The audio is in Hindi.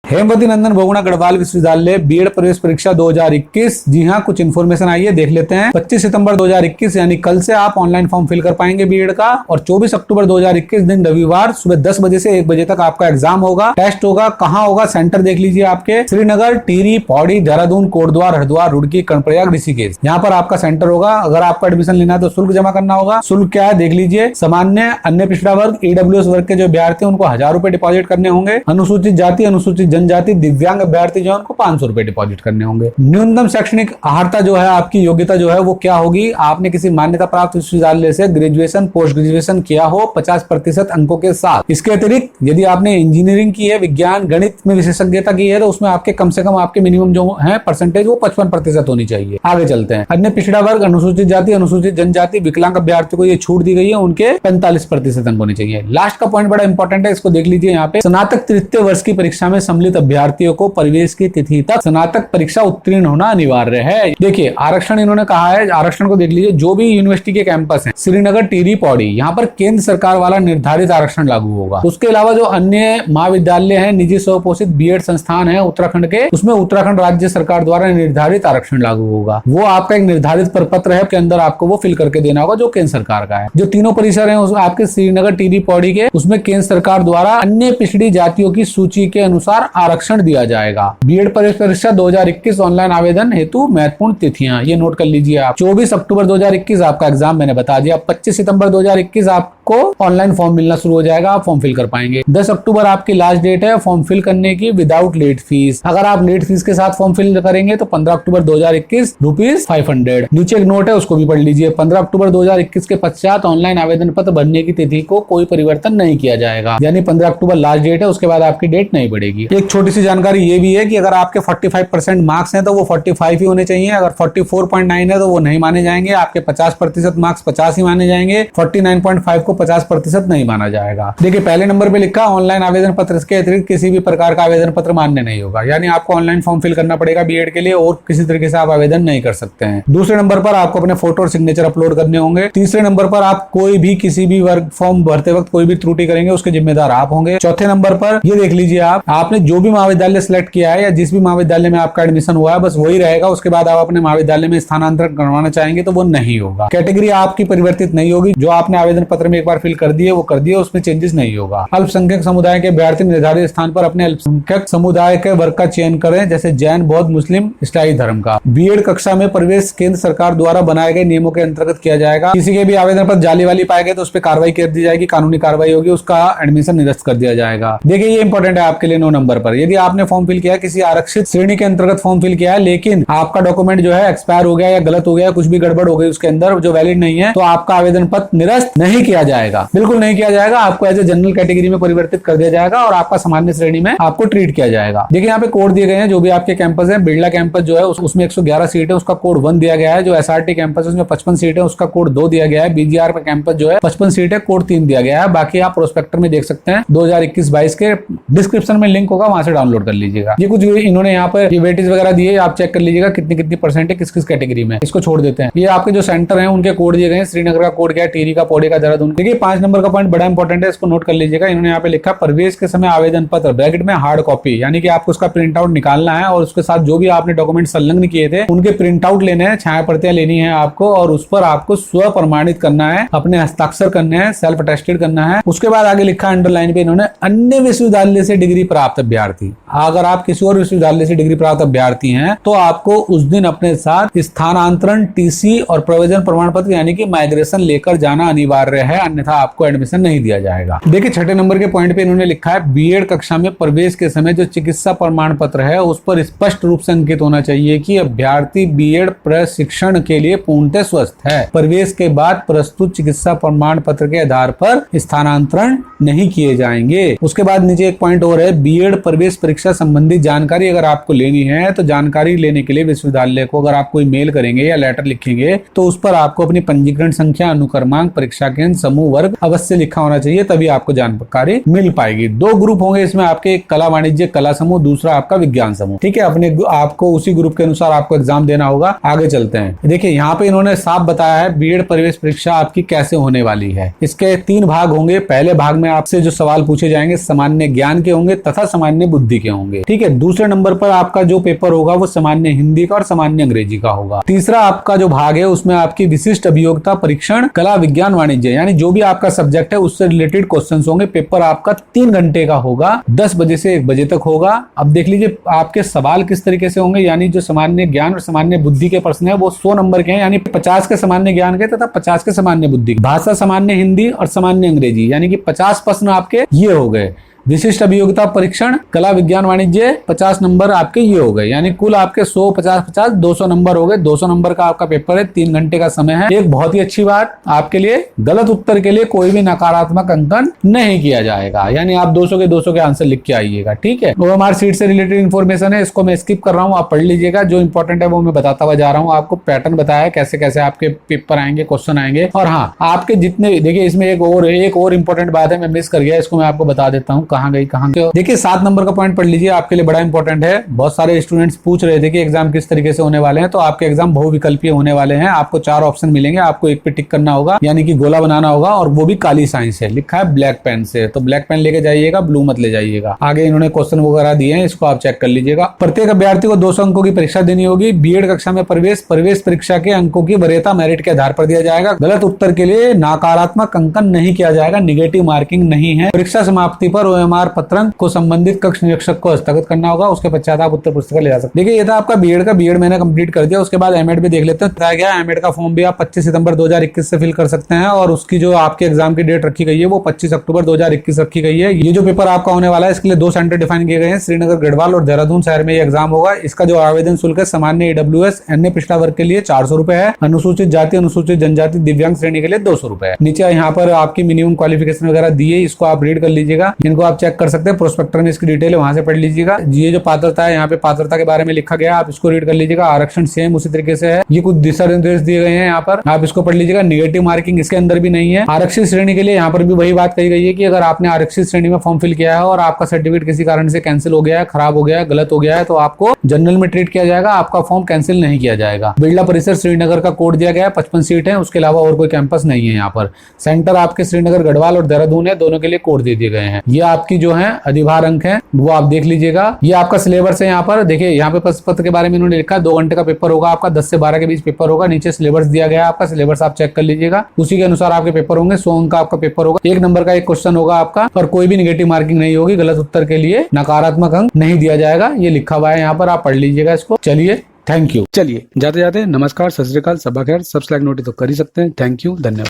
हेमवती नंदन बहुगुणा गढ़वाल विश्वविद्यालय बीएड प्रवेश परीक्षा 2021। जी हाँ, कुछ इन्फॉर्मेशन आई है, देख लेते हैं। 25 सितंबर 2021 यानी कल से आप ऑनलाइन फॉर्म फिल कर पाएंगे बीएड का, और 24 अक्टूबर 2021 दिन रविवार सुबह 10 बजे से 1 बजे तक आपका एग्जाम होगा, टेस्ट होगा। कहाँ होगा? सेंटर देख लीजिए आपके श्रीनगर, टिहरी, पौड़ी, देहरादून, कोटद्वार, हरिद्वार, रुड़की, कर्णप्रयाग, ऋषिकेश, यहाँ पर आपका सेंटर होगा। अगर आपको एडमिशन लेना है तो शुल्क जमा करना होगा। शुल्क क्या है देख लीजिए। सामान्य, अन्य पिछड़ा वर्ग, ईडब्ल्यूएस वर्ग के जो अभ्यर्थी उनको 1000 रुपए डिपॉजिट करने होंगे। अनुसूचित जाति, अनुसूचित जनजाति, दिव्यांग अभ्यर्थी जो है उनको 500 रुपए डिपॉजिट करने होंगे। न्यूनतम शैक्षणिक अर्हता जो है, आपकी योग्यता जो है वो क्या होगी? आपने किसी मान्यता प्राप्त विश्वविद्यालय से ग्रेजुएशन, पोस्ट ग्रेजुएशन किया हो 50% अंकों के साथ। इसके अतिरिक्त यदि आपने इंजीनियरिंग की है, विज्ञान गणित में विशेषज्ञता की है, तो उसमें आपके कम से कम आपके मिनिमम जो है परसेंटेज वो 55% होनी चाहिए। आगे चलते हैं। अन्य पिछड़ा वर्ग, अनुसूचित जाति, अनुसूचित जनजाति, विकलांग अभ्यर्थी को ये छूट दी गई है, उनके 45% अंक होने चाहिए। लास्ट का पॉइंट बड़ा इंपॉर्टेंट है, इसको देख लीजिए। यहाँ पे स्नातक तृतीय वर्ष की परीक्षा में सम्मिलित अभ्यर्थियों को प्रवेश की तिथि तक स्नातक परीक्षा उत्तीर्ण होना अनिवार्य है। देखिए आरक्षण इन्होंने कहा है, आरक्षण को देख लीजिए। जो भी यूनिवर्सिटी के कैंपस हैं, श्रीनगर, टिहरी, पौड़ी, यहाँ पर केंद्र सरकार वाला निर्धारित आरक्षण लागू होगा। उसके अलावा जो अन्य महाविद्यालय हैं, निजी स्वपोषित बीएड संस्थान है उत्तराखंड के, उसमें उत्तराखंड राज्य सरकार द्वारा निर्धारित आरक्षण लागू होगा। वो आपका एक निर्धारित प्रपत्र है, के अंदर आपको वो फिल करके देना होगा, जो केंद्र सरकार का है। जो तीनों परिसर हैं आपके श्रीनगर, टिहरी, पौड़ी के, उसमें केंद्र सरकार द्वारा अन्य पिछड़ी जातियों की सूची के अनुसार आरक्षण दिया जाएगा। बीएड प्रवेश परीक्षा 2021 ऑनलाइन आवेदन हेतु महत्वपूर्ण तिथियां ये नोट कर लीजिए आप। 24 अक्टूबर 2021 आपका एग्जाम मैंने बता दिया। 25 सितंबर 2021 आपको ऑनलाइन फॉर्म मिलना शुरू हो जाएगा, आप फॉर्म फिल कर पाएंगे। 10 अक्टूबर आपकी लास्ट डेट है फॉर्म फिल करने की विदाउट लेट फीस। अगर आप लेट फीस के साथ फॉर्म फिल करेंगे तो 15 अक्टूबर 2021 ₹500। नीचे एक नोट है, उसको भी पढ़ लीजिए। 15 अक्टूबर 2021 के पश्चात ऑनलाइन आवेदन पत्र भरने की तिथि को कोई परिवर्तन नहीं किया जाएगा, यानी 15 अक्टूबर लास्ट डेट है, उसके बाद आपकी डेट नहीं बढ़ेगी। एक छोटी सी जानकारी ये भी है कि अगर आपके 45% मार्क्स हैं तो वो 45 ही होने चाहिए। अगर 44.9 है तो वो नहीं माने जाएंगे। आपके 50% मार्क्स 50 ही माने जाएंगे। 49.5 को 50% नहीं माना जाएगा। देखिए पहले नंबर पे लिखा ऑनलाइन आवेदन पत्र के अतिरिक्त किसी भी प्रकार का आवेदन पत्र मान्य नहीं होगा, यानी आपको ऑनलाइन फॉर्म फिल करना पड़ेगा बीएड के लिए, और किसी तरीके से आप आवेदन नहीं कर सकते हैं। दूसरे नंबर पर आपको अपने फोटो और सिग्नेचर अपलोड करने होंगे। तीसरे नंबर पर आप कोई भी किसी भी वर्ग फॉर्म भरते वक्त कोई भी त्रुटि करेंगे उसके जिम्मेदार आप होंगे। चौथे नंबर पर ये देख लीजिए आपने जो भी महाविद्यालय सिलेक्ट किया है या जिस भी महाविद्यालय में आपका एडमिशन हुआ है बस वही रहेगा। उसके बाद आप अपने महाविद्यालय में स्थानांतरण करवाना चाहेंगे तो वो नहीं होगा। कैटेगरी आपकी परिवर्तित नहीं होगी। जो आपने आवेदन पत्र में एक बार फिल कर दिए वो कर दिए, उसमें चेंजेस नहीं होगा। अल्पसंख्यक समुदाय के अभ्यर्थी निर्धारित स्थान पर अपने अल्पसंख्यक समुदाय के वर्ग का चयन करें, जैसे जैन, बौद्ध, मुस्लिम, ईसाई धर्म का। बीएड कक्षा में प्रवेश केंद्र सरकार द्वारा बनाए गए नियमों के अंतर्गत किया जाएगा। किसी के भी आवेदन पर जाली वाली पाए गए तो उस पर कार्रवाई कर दी जाएगी, कानूनी कार्रवाई होगी, उसका एडमिशन निरस्त कर दिया जाएगा। देखिए ये इंपॉर्टेंट है आपके लिए 9 नंबर पर। यदि आपने फॉर्म फिल किया, किसी आरक्षित श्रेणी के अंतर्गत फॉर्म फिल किया है, लेकिन आपका डॉक्यूमेंट जो है एक्सपायर हो गया या गलत हो गया, कुछ भी गड़बड़ हो गई उसके अंदर जो वैलिड नहीं है, तो आपका आवेदन पत्र निरस्त नहीं किया जाएगा, बिल्कुल नहीं किया जाएगा। आपको एज ए जनरल कैटेगरी में परिवर्तित कर दिया जाएगा और आपका सामान्य श्रेणी में आपको ट्रीट किया जाएगा। देखिए यहाँ पे कोड दिए गए हैं जो भी आपके कैंपस है। बिरला कैंपस जो है उसमें 111 सीट है, उसका कोड 1 दिया गया है। जो एसआरटी कैंपस है उसमें 55 सीट है, उसका कोड 2 दिया गया है। बीजीआर का कैंपस जो है 55 सीट है, कोड 3 दिया गया है। बाकी आप प्रोस्पेक्टर में देख सकते हैं 2021-22 के डिस्क्रिप्शन में लिंक होगा, वहां से डाउनलोड कर लीजिएगा। ये कुछ इन्होंने यहाँ पर ये वेटेज वगैरह दिए, आप चेक कर लीजिएगा कितनी परसेंट है किस किस कैटेगरी में। इसको छोड़ देते हैं। ये आपके जो सेंटर है उनके कोड दिए गए हैं। श्रीनगर का कोड क्या है, टिहरी का, पौड़ी का, देहरादून। देखिए 5 नंबर का पॉइंट बड़ा इंपॉर्टेंट है, इसको नोट कर लीजिएगा। इन्होंने यहाँ पे लिखा प्रवेश के समय आवेदन पत्र ब्रैकेट में हार्ड कॉपी, यानी कि आपको उसका प्रिंट आउट निकालना है और उसके साथ जो भी आपने डॉक्यूमेंट संलग्न किए थे उनके प्रिंट आउट लेने हैं, छाया प्रतियां लेनी है आपको, और उस पर आपको स्व प्रमाणित करना है, अपने हस्ताक्षर करने हैं, सेल्फ अटेस्टेड करना है। उसके बाद आगे लिखा अंडरलाइन पे इन्होंने अन्य विश्वविद्यालय से डिग्री प्राप्त अभ्यर्थी। अगर आप किसी और विश्वविद्यालय से डिग्री प्राप्त अभ्यर्थी हैं तो आपको उस दिन अपने साथ स्थानांतरण टीसी और प्रयोजन प्रमाण पत्र यानी कि माइग्रेशन लेकर जाना अनिवार्य है, अन्यथा आपको एडमिशन नहीं दिया जाएगा। देखिए 6 नंबर के पॉइंट पे इन्होंने लिखा है बीएड कक्षा में प्रवेश के समय जो चिकित्सा प्रमाण पत्र है उस पर स्पष्ट रूप से अंकित होना चाहिए कि अभ्यर्थी बीएड प्रशिक्षण के लिए पूर्णतः स्वस्थ है। प्रवेश के बाद प्रस्तुत चिकित्सा प्रमाण पत्र के आधार पर स्थानांतरण नहीं किए जाएंगे। उसके बाद नीचे एक पॉइंट और है, बीएड प्रवेश परीक्षा संबंधी जानकारी अगर आपको लेनी है तो जानकारी लेने के लिए विश्वविद्यालय को अगर आप कोई मेल करेंगे या लेटर लिखेंगे तो उस पर आपको अपनी पंजीकरण संख्या, अनुक्रमांक, परीक्षा केंद्र, समूह समूह वर्ग अवश्य लिखा होना चाहिए, तभी आपको जानकारी मिल पाएगी। 2 ग्रुप होंगे इसमें आपके, एक कला वाणिज्य कला समूह, दूसरा आपका विज्ञान समूह। ठीक है, अपने आपको उसी ग्रुप के अनुसार आपको एग्जाम देना होगा। आगे चलते हैं। देखिए यहाँ पे इन्होंने साफ बताया है बीएड प्रवेश परीक्षा आपकी कैसे होने वाली है। इसके 3 भाग होंगे। पहले भाग में आपसे जो सवाल पूछे जाएंगे सामान्य ज्ञान के होंगे तथा सामान्य बुद्धि के होंगे। ठीक है, दूसरे नंबर पर आपका जो पेपर होगा वो सामान्य हिंदी का और सामान्य अंग्रेजी का होगा। तीसरा आपका जो भाग है उसमें आपकी विशिष्ट अभियोगिता परीक्षण कला विज्ञान वाणिज्य, यानी जो भी आपका सब्जेक्ट है उससे रिलेटेड क्वेश्चन होंगे। पेपर आपका 3 घंटे का होगा, 10 बजे से 1 बजे तक होगा। अब देख लीजिए आपके सवाल किस तरीके से होंगे, यानी जो सामान्य ज्ञान और सामान्य बुद्धि के प्रश्न है वो 100 नंबर के हैं, यानी 50 के सामान्य ज्ञान के तथा 50 के सामान्य बुद्धि। भाषा सामान्य हिंदी और सामान्य अंग्रेजी, यानी कि 50 प्रश्न आपके ये हो गए। विशिष्ट अभियोगिता परीक्षण कला विज्ञान वाणिज्य 50 नंबर आपके ये हो गए, यानी कुल आपके 100 50 50 200 नंबर हो गए। 200 नंबर का आपका पेपर है, 3 घंटे का समय है। एक बहुत ही अच्छी बात आपके लिए, गलत उत्तर के लिए कोई भी नकारात्मक अंकन नहीं किया जाएगा, यानी आप 200 के आंसर लिख के आइएगा। ठीक है, ओएमआर सीट से रिलेटेड इन्फॉर्मेशन है, इसको मैं स्किप कर रहा हूँ, आप पढ़ लीजिएगा। जो इंपॉर्टेंट है वो मैं बताता हुआ जा रहा हूँ। आपको पैटर्न बताया है कैसे कैसे आपके पेपर आएंगे, क्वेश्चन आएंगे। और हाँ, आपके जितने देखिए इसमें एक और इंपॉर्टेंट बात है, मैं मिस कर गया, इसको मैं आपको बता देता हूँ। कहाँ गई कहाँ गई। देखिए 7 नंबर का पॉइंट पढ़ लीजिए, आपके लिए बड़ा इंपॉर्टेंट है। बहुत सारे स्टूडेंट्स पूछ रहे थे कि एग्जाम किस तरीके से होने वाले हैं, तो आपके एग्जाम बहुविकल्पीय होने वाले हैं। आपको 4 ऑप्शन मिलेंगे, आपको एक पे टिक करना होगा, यानी कि गोला बनाना होगा, और वो भी काली साइन से लिखा है ब्लैक पेन से। तो ब्लैक पेन लेके जाइएगा, ब्लू मत ले जाइएगा। आगे इन्होंने क्वेश्चन वगैरह दिए हैं, इसको आप चेक कर लीजिएगा। प्रत्येक अभ्यर्थी को 200 अंकों की परीक्षा देनी होगी। बीएड कक्षा में प्रवेश परीक्षा के अंकों की वरीयता मेरिट के आधार पर दिया जाएगा। गलत उत्तर के लिए नकारात्मक अंकन नहीं किया जाएगा, निगेटिव मार्किंग नहीं है। परीक्षा समाप्ति पर ओएमआर पत्रक को संबंधित कक्ष निरीक्षक को हस्तगत करना होगा, उसके पश्चात आप उत्तर पुस्तिका ले जा सकते। देखिए ये था आपका बीएड का, बीएड मैंने कंप्लीट कर दिया। उसके बाद एमएड भी देख लेते हैं। बताया गया एमएड का फॉर्म भी आप 25 सितंबर 2021 से फिल कर सकते हैं, और उसकी जो आपके एग्जाम की डेट रखी गई है वो 25 अक्टूबर 2021 रखी गई है। ये जो पेपर आपका होने वाला है इसके लिए 2 सेंटर डिफाइन किए गए हैं, श्रीनगर गढ़वाल और देहरादून शहर में ये एग्जाम होगा। इसका जो आवेदन शुल्क है सामान्य ईडब्ल्यूएस एनए पिछड़ा वर्ग के लिए 400 रुपए है, अनुसूचित जाति अनुसूचित जनजाति दिव्यांग श्रेणी के लिए 200 रुपए है। नीचे यहाँ पर आपकी मिनिमम क्वालिफिकेशन वगैरह दी है, इसको आप रीड कर लीजिएगा, इनको आप चेक कर सकते हैं। प्रोस्पेक्टर में इसकी डिटेल है, वहां से पढ़ लीजिएगा। ये जो पात्रता है यहाँ पे पात्रता के बारे में लिखा गया, आप इसको रीड कर लीजिएगा। आरक्षण सेम उसी तरीके से है, ये कुछ दिशा निर्देश दिए गए हैं यहाँ पर, आप इसको पढ़ लीजिएगा। निगेटिव मार्किंग इसके अंदर भी नहीं है। आरक्षित श्रेणी के लिए यहाँ पर भी वही बात कही गई है कि अगर आपने आरक्षित श्रेणी में फॉर्म फिल किया है और आपका सर्टिफिकेट किसी कारण से कैंसिल हो गया है, खराब हो गया है, गलत हो गया है, तो आपको जनरल में ट्रीट किया जाएगा, आपका फॉर्म कैंसिल नहीं किया जाएगा। बिरला परिसर श्रीनगर का कोड दिया गया है, 55 सीट है, उसके अलावा और कोई कैंपस नहीं है यहाँ पर। सेंटर आपके श्रीनगर गढ़वाल और देहरादून है, दोनों के लिए कोड दे दिए गए हैं। ये आपकी जो है अधिभार अंक है वो आप देख लीजिएगा। ये आपका सिलेबस है यहाँ पर, देखिए यहाँ पे प्रश्न पत्र के बारे में इन्होंने लिखा है 2 घंटे का पेपर होगा आपका, 10 से 12 के बीच पेपर होगा। नीचे सिलेबस दिया गया है आपका, सिलेबस आप चेक कर लीजिएगा, उसी के अनुसार आपके पेपर होंगे। 100 अंक का आपका पेपर होगा, 1 नंबर का 1 क्वेश्चन होगा आपका, और कोई भी निगेटिव मार्किंग नहीं होगी। गलत उत्तर के लिए नकारात्मक अंक नहीं दिया जाएगा, ये लिखा हुआ है यहाँ पर, आप पढ़ लीजिएगा इसको। चलिए थैंक यू। चलिए जाते जाते नमस्कार, सत श्री अकाल, सबा खैर, सब्सक्राइब नोटिस तो कर ही सकते हैं। थैंक यू, धन्यवाद।